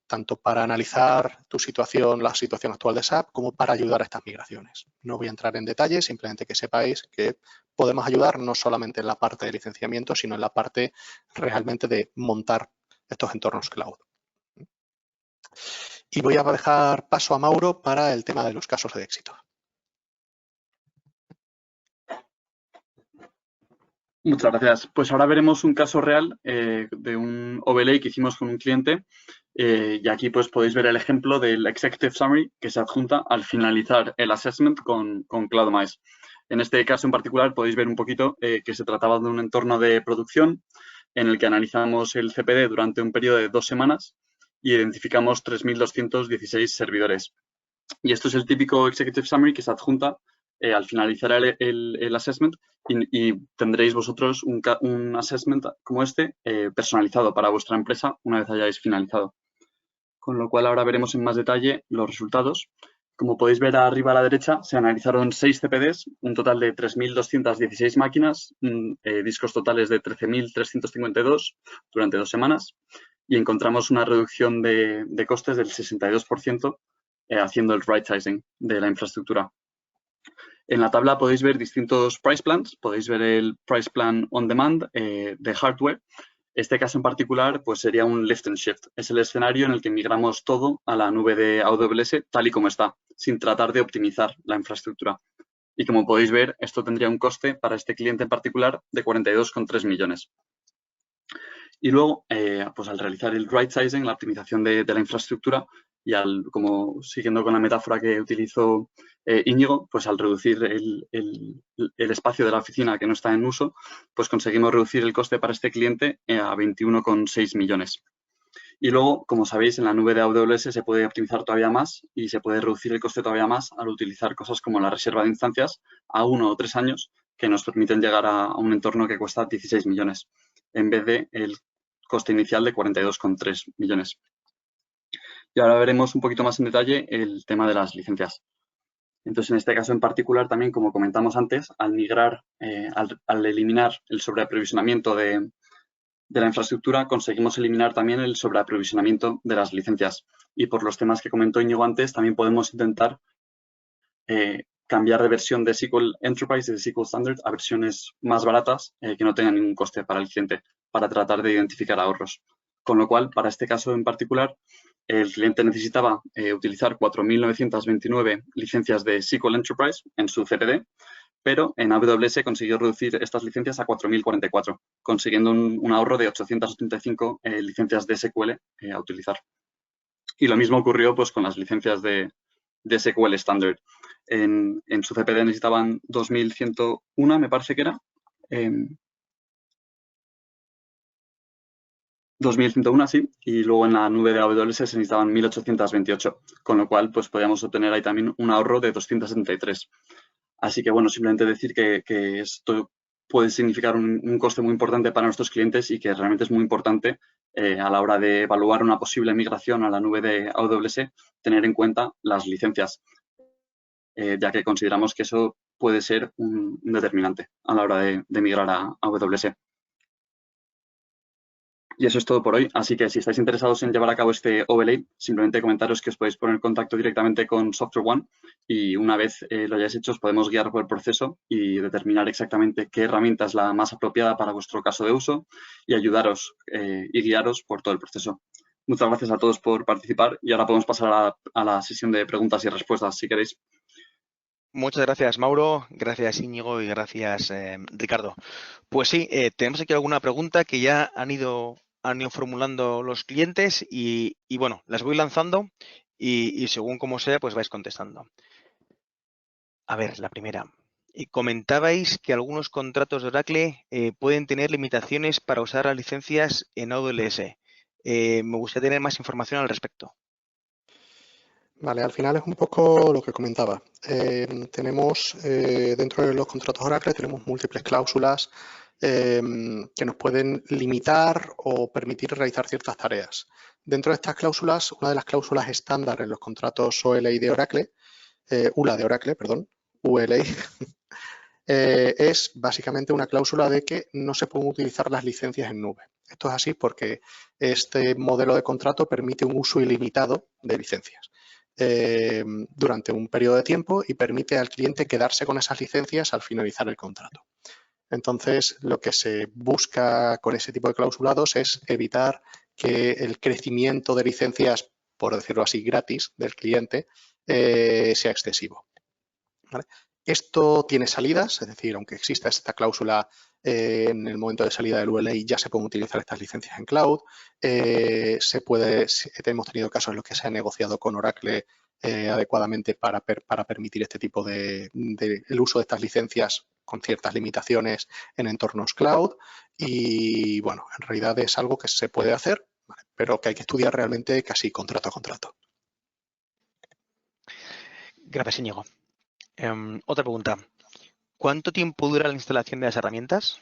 tanto para analizar la situación actual de SAP, como para ayudar a estas migraciones. No voy a entrar en detalles, simplemente que sepáis que podemos ayudar no solamente en la parte de licenciamiento, sino en la parte realmente de montar estos entornos cloud. Y voy a dejar paso a Mauro para el tema de los casos de éxito. Muchas gracias. Pues ahora veremos un caso real de un overlay que hicimos con un cliente y aquí pues podéis ver el ejemplo del Executive Summary que se adjunta al finalizar el assessment con CloudMice. En este caso en particular podéis ver un poquito que se trataba de un entorno de producción en el que analizamos el CPD durante un periodo de 2 semanas y identificamos 3.216 servidores. Y esto es el típico Executive Summary que se adjunta al finalizar el assessment y tendréis vosotros un assessment como este personalizado para vuestra empresa una vez hayáis finalizado. Con lo cual ahora veremos en más detalle los resultados. Como podéis ver arriba a la derecha, se analizaron 6 CPDs, un total de 3.216 máquinas, discos totales de 13.352 durante 2 semanas y encontramos una reducción de costes del 62% haciendo el right sizing de la infraestructura. En la tabla podéis ver distintos price plans, podéis ver el price plan on demand de hardware. Este caso en particular pues sería un lift and shift. Es el escenario en el que migramos todo a la nube de AWS tal y como está, sin tratar de optimizar la infraestructura. Y como podéis ver, esto tendría un coste para este cliente en particular de 42,3 millones. Y luego, pues al realizar el right sizing, la optimización de la infraestructura y como siguiendo con la metáfora que utilizó Íñigo, pues al reducir el espacio de la oficina que no está en uso, pues conseguimos reducir el coste para este cliente a 21,6 millones. Y luego, como sabéis, en la nube de AWS se puede optimizar todavía más y se puede reducir el coste todavía más al utilizar cosas como la reserva de instancias a 1 o 3 años que nos permiten llegar a un entorno que cuesta 16 millones en vez de el coste inicial de 42,3 millones. Y ahora veremos un poquito más en detalle el tema de las licencias. Entonces, en este caso en particular, también como comentamos antes, al migrar, al eliminar el sobreaprovisionamiento de la infraestructura, conseguimos eliminar también el sobreaprovisionamiento de las licencias. Y por los temas que comentó Íñigo antes, también podemos intentar cambiar de versión de SQL Enterprise y de SQL Standard a versiones más baratas que no tengan ningún coste para el cliente, para tratar de identificar ahorros. Con lo cual, para este caso en particular, el cliente necesitaba utilizar 4.929 licencias de SQL Enterprise en su CPD, pero en AWS consiguió reducir estas licencias a 4.044, consiguiendo un ahorro de 885 licencias de SQL a utilizar. Y lo mismo ocurrió pues, con las licencias de SQL Standard. En su CPD necesitaban 2.101, me parece que era. 2.101, sí, y luego en la nube de AWS se necesitaban 1.828, con lo cual pues podíamos obtener ahí también un ahorro de 273. Así que bueno, simplemente decir que esto puede significar un coste muy importante para nuestros clientes y que realmente es muy importante a la hora de evaluar una posible migración a la nube de AWS, tener en cuenta las licencias, ya que consideramos que eso puede ser un determinante a la hora de migrar a AWS. Y eso es todo por hoy. Así que si estáis interesados en llevar a cabo este overlay, simplemente comentaros que os podéis poner en contacto directamente con SoftwareOne y una vez lo hayáis hecho os podemos guiar por el proceso y determinar exactamente qué herramienta es la más apropiada para vuestro caso de uso y ayudaros y guiaros por todo el proceso. Muchas gracias a todos por participar y ahora podemos pasar a la sesión de preguntas y respuestas, si queréis. Muchas gracias, Mauro, gracias, Íñigo, y gracias, Ricardo. Pues sí, tenemos aquí alguna pregunta que ya han ido formulando los clientes y bueno, las voy lanzando y según como sea, pues vais contestando. A ver, la primera. Comentabais que algunos contratos de Oracle pueden tener limitaciones para usar las licencias en AWS. Me gustaría tener más información al respecto. Vale, al final es un poco lo que comentaba. Tenemos dentro de los contratos Oracle tenemos múltiples cláusulas que nos pueden limitar o permitir realizar ciertas tareas. Dentro de estas cláusulas, una de las cláusulas estándar en los contratos ULA de Oracle, ULA de Oracle, perdón, ULA, es básicamente una cláusula de que no se pueden utilizar las licencias en nube. Esto es así porque este modelo de contrato permite un uso ilimitado de licencias durante un periodo de tiempo y permite al cliente quedarse con esas licencias al finalizar el contrato. Entonces, lo que se busca con ese tipo de clausulados es evitar que el crecimiento de licencias, por decirlo así, gratis del cliente sea excesivo. ¿Vale? Esto tiene salidas, es decir, aunque exista esta cláusula en el momento de salida del ULA ya se pueden utilizar estas licencias en cloud. Hemos tenido casos en los que se ha negociado con Oracle adecuadamente para permitir este tipo el uso de estas licencias con ciertas limitaciones en entornos cloud. Y bueno, en realidad es algo que se puede hacer, ¿vale? Pero que hay que estudiar realmente casi contrato a contrato. Gracias, Íñigo. Otra pregunta. ¿Cuánto tiempo dura la instalación de las herramientas?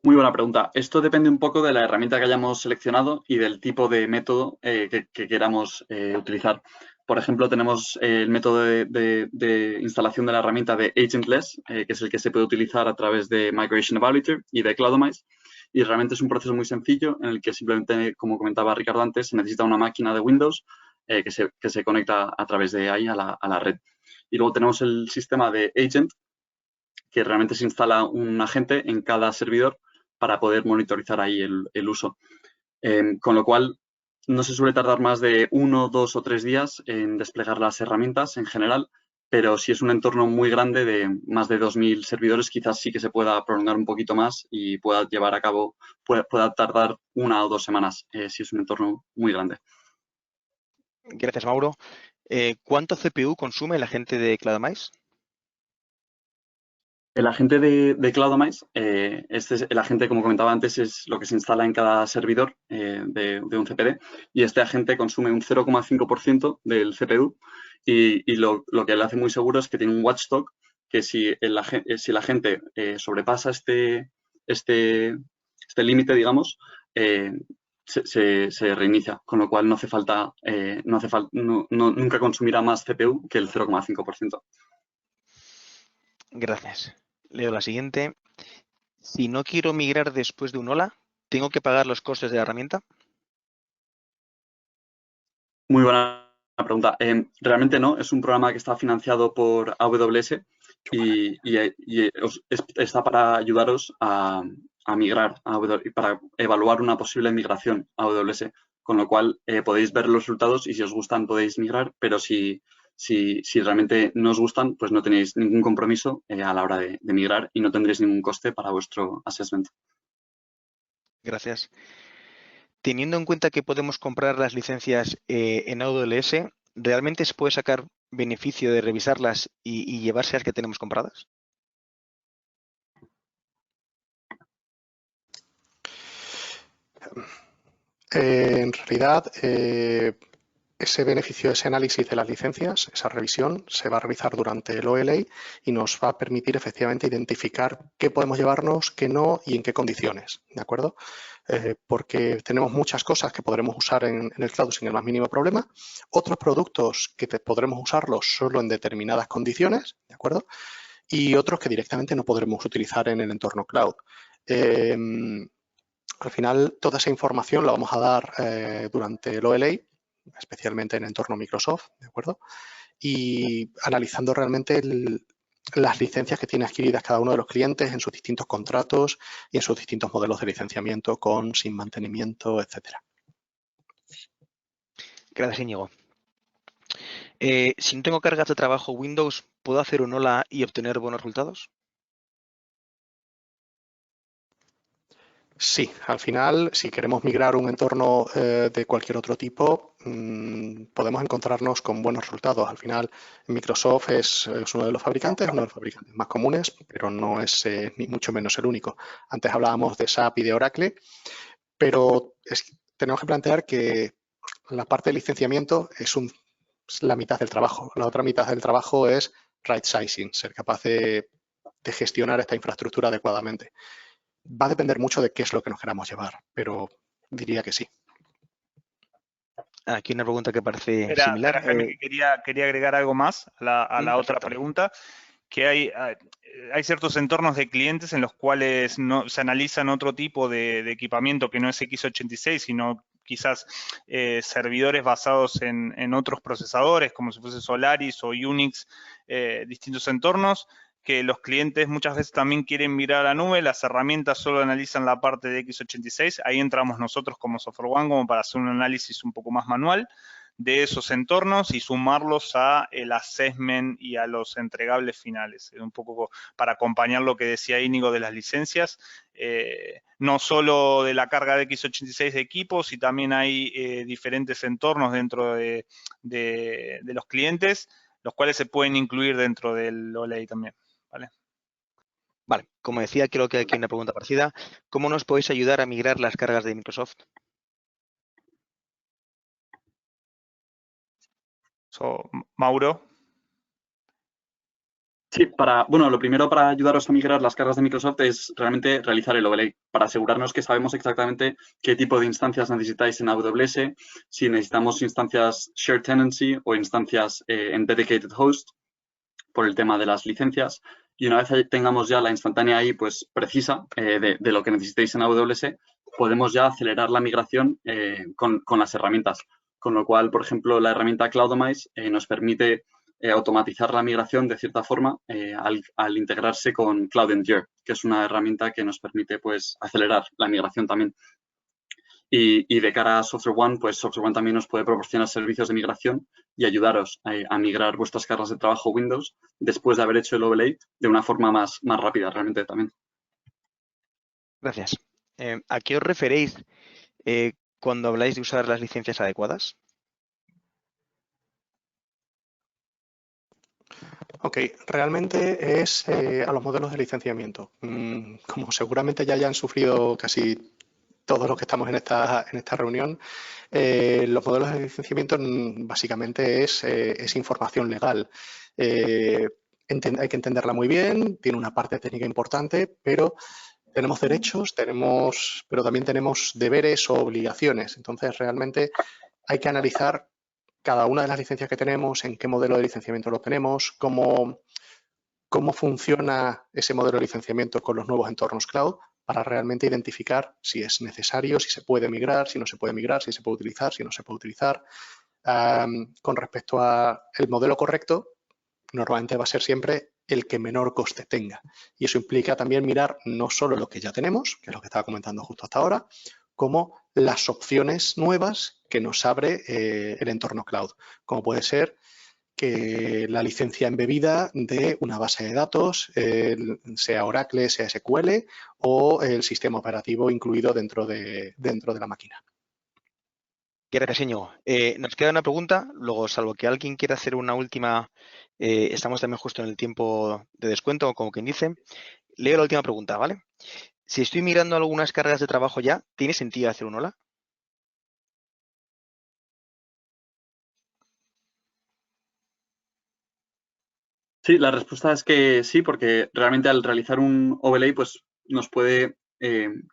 Muy buena pregunta. Esto depende un poco de la herramienta que hayamos seleccionado y del tipo de método que queramos utilizar. Por ejemplo, tenemos el método de instalación de la herramienta de Agentless, que es el que se puede utilizar a través de Migration Evaluator y de Cloudomize. Y realmente es un proceso muy sencillo en el que simplemente, como comentaba Ricardo antes, se necesita una máquina de Windows que se conecta a través de ahí a la red. Y luego tenemos el sistema de Agent, que realmente se instala un agente en cada servidor para poder monitorizar ahí el uso. Con lo cual, no se suele tardar más de 1, 2 o 3 días en desplegar las herramientas en general, pero si es un entorno muy grande de más de 2.000 servidores, quizás sí que se pueda prolongar un poquito más y pueda llevar a cabo, pueda tardar 1 o 2 semanas, si es un entorno muy grande. Gracias, Mauro. ¿Cuánto CPU consume el agente de Cloudomize? El agente de Cloudomize, el agente, como comentaba antes, es lo que se instala en cada servidor de un CPD y este agente consume un 0,5% del CPU y lo que le hace muy seguro es que tiene un watchdog que si el agente sobrepasa este límite, digamos, se reinicia, con lo cual no hace falta, nunca consumirá más CPU que el 0,5%. Gracias. Leo la siguiente. Si no quiero migrar después de un hola, ¿tengo que pagar los costes de la herramienta? Muy buena pregunta. Realmente no, es un programa que está financiado por AWS y está para ayudaros a migrar para evaluar una posible migración a AWS, con lo cual podéis ver los resultados y si os gustan podéis migrar, pero si realmente no os gustan, pues no tenéis ningún compromiso a la hora de migrar y no tendréis ningún coste para vuestro assessment. Gracias. Teniendo en cuenta que podemos comprar las licencias en AWS, ¿realmente se puede sacar beneficio de revisarlas y llevarse las que tenemos compradas? En realidad, ese beneficio, ese análisis de las licencias, esa revisión, se va a realizar durante el OLA y nos va a permitir efectivamente identificar qué podemos llevarnos, qué no y en qué condiciones, ¿de acuerdo? Porque tenemos muchas cosas que podremos usar en el cloud sin el más mínimo problema, otros productos que podremos usarlos solo en determinadas condiciones, ¿de acuerdo? Y otros que directamente no podremos utilizar en el entorno cloud. Al final, toda esa información la vamos a dar durante el OLA, especialmente en entorno Microsoft, ¿de acuerdo? Y analizando realmente las licencias que tiene adquiridas cada uno de los clientes en sus distintos contratos y en sus distintos modelos de licenciamiento, con, sin mantenimiento, etcétera. Gracias, Íñigo. Si no tengo cargas de trabajo Windows, ¿puedo hacer un OLA y obtener buenos resultados? Sí, al final, si queremos migrar un entorno de cualquier otro tipo, podemos encontrarnos con buenos resultados. Al final, Microsoft es uno de los fabricantes, más comunes, pero no es ni mucho menos el único. Antes hablábamos de SAP y de Oracle, pero tenemos que plantear que la parte de licenciamiento es la mitad del trabajo. La otra mitad del trabajo es right sizing, ser capaz de gestionar esta infraestructura adecuadamente. Va a depender mucho de qué es lo que nos queramos llevar, pero diría que sí. Aquí una pregunta que parece similar. Espera, Jaime, que quería agregar algo más a la otra pregunta, que hay ciertos entornos de clientes en los cuales no se analizan otro tipo de equipamiento que no es x86, sino quizás servidores basados en otros procesadores, como si fuese Solaris o Unix, distintos entornos, que los clientes muchas veces también quieren mirar a la nube, las herramientas solo analizan la parte de x86, ahí entramos nosotros como SoftwareOne como para hacer un análisis un poco más manual de esos entornos y sumarlos a el assessment y a los entregables finales. Un poco para acompañar lo que decía Íñigo de las licencias, no solo de la carga de x86 de equipos, y también hay diferentes entornos dentro de los clientes, los cuales se pueden incluir dentro del OLA también. Vale, como decía, creo que aquí hay una pregunta parecida. ¿Cómo nos podéis ayudar a migrar las cargas de Microsoft? Mauro. Sí, lo primero para ayudaros a migrar las cargas de Microsoft es realmente realizar el overlay, para asegurarnos que sabemos exactamente qué tipo de instancias necesitáis en AWS, si necesitamos instancias shared tenancy o instancias en dedicated host, por el tema de las licencias. Y una vez tengamos ya la instantánea ahí pues precisa de lo que necesitéis en AWS, podemos ya acelerar la migración con las herramientas. Con lo cual, por ejemplo, la herramienta Cloudomize nos permite automatizar la migración de cierta forma al integrarse con Cloud Endure, que es una herramienta que nos permite pues acelerar la migración también. Y de cara a SoftwareOne, pues SoftwareOne también nos puede proporcionar servicios de migración y ayudaros a migrar vuestras cargas de trabajo Windows después de haber hecho el overlay de una forma más rápida realmente también. Gracias. ¿A qué os referéis cuando habláis de usar las licencias adecuadas? Ok, realmente es a los modelos de licenciamiento. Como seguramente ya hayan sufrido casi todos los que estamos en esta reunión, los modelos de licenciamiento básicamente es información legal. Hay que entenderla muy bien, tiene una parte técnica importante, pero tenemos derechos, pero también tenemos deberes o obligaciones. Entonces, realmente hay que analizar cada una de las licencias que tenemos, en qué modelo de licenciamiento lo tenemos, cómo funciona ese modelo de licenciamiento con los nuevos entornos cloud, para realmente identificar si es necesario, si se puede migrar, si no se puede migrar, si se puede utilizar, si no se puede utilizar. Con respecto al modelo correcto, normalmente va a ser siempre el que menor coste tenga. Y eso implica también mirar no solo lo que ya tenemos, que es lo que estaba comentando justo hasta ahora, como las opciones nuevas que nos abre el entorno cloud, como puede ser que la licencia embebida de una base de datos, sea Oracle, sea SQL, o el sistema operativo incluido dentro de la máquina. Gracias, Íñigo. Nos queda una pregunta, luego, salvo que alguien quiera hacer una última, estamos también justo en el tiempo de descuento, como quien dice. Leo la última pregunta, ¿vale? Si estoy mirando algunas cargas de trabajo ya, ¿tiene sentido hacer un OLA? Sí, la respuesta es que sí, porque realmente al realizar un overlay pues nos puede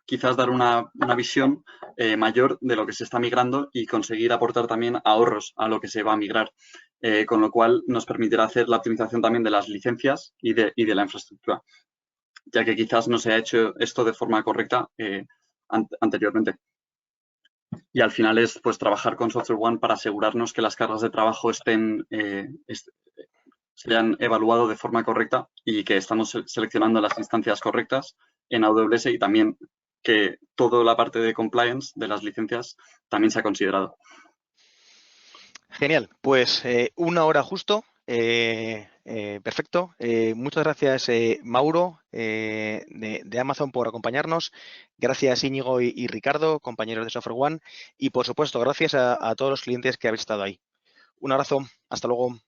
quizás dar una visión mayor de lo que se está migrando y conseguir aportar también ahorros a lo que se va a migrar, con lo cual nos permitirá hacer la optimización también de las licencias y de la infraestructura. ya que quizás no se ha hecho esto de forma correcta anteriormente. Y al final es pues trabajar con SoftwareOne para asegurarnos que las cargas de trabajo se hayan evaluado de forma correcta y que estamos seleccionando las instancias correctas en AWS y también que toda la parte de compliance de las licencias también se ha considerado. Genial, pues 1 hora justo. Perfecto. Muchas gracias, Mauro, de Amazon, por acompañarnos. Gracias, Íñigo y Ricardo, compañeros de SoftwareOne. Y, por supuesto, gracias a todos los clientes que habéis estado ahí. Un abrazo. Hasta luego.